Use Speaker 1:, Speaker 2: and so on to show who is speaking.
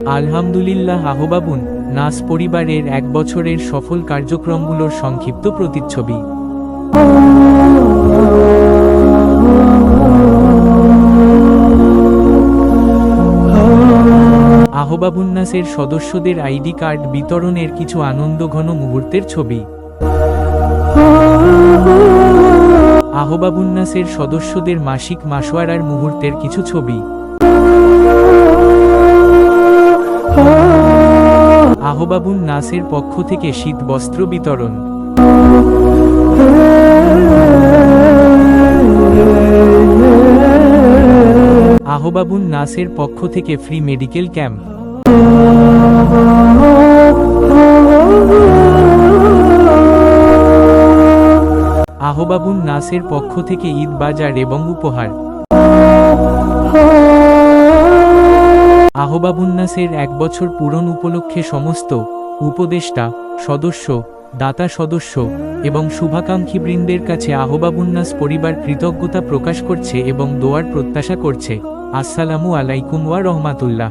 Speaker 1: আলহামদুলিল্লাহ। আহবাবুন নাস পরিবারের 1 বছরের সফল কার্যক্রমগুলোর সংক্ষিপ্ত প্রতিচ্ছবি। আহবাবুন নাসের সদস্যদের আইডি কার্ড বিতরণের কিছু আনন্দঘন মুহূর্তের ছবি। আহবাবুন নাসের সদস্যদের মাসিক মাসওয়ারার মুহূর্তের কিছু ছবি। আহবাবুন নাসের পক্ষ থেকে শীত বস্ত্র বিতরণ। আহবাবুন নাসের পক্ষ থেকে ফ্রি মেডিকেল ক্যাম্প। আহবাবুন নাসের পক্ষ থেকে ঈদ বাজার এবং উপহার। আহবাবুন নাসের 1 বছর পূরণ উপলক্ষে সমস্ত উপদেষ্টা, সদস্য, দাতা সদস্য এবং শুভাকাঙ্ক্ষীবৃন্দের কাছে আহবাবুন নাস পরিবার কৃতজ্ঞতা প্রকাশ করছে এবং দোয়ার প্রত্যাশা করছে। আসসালামু আলাইকুম ওয়া রাহমাতুল্লাহ।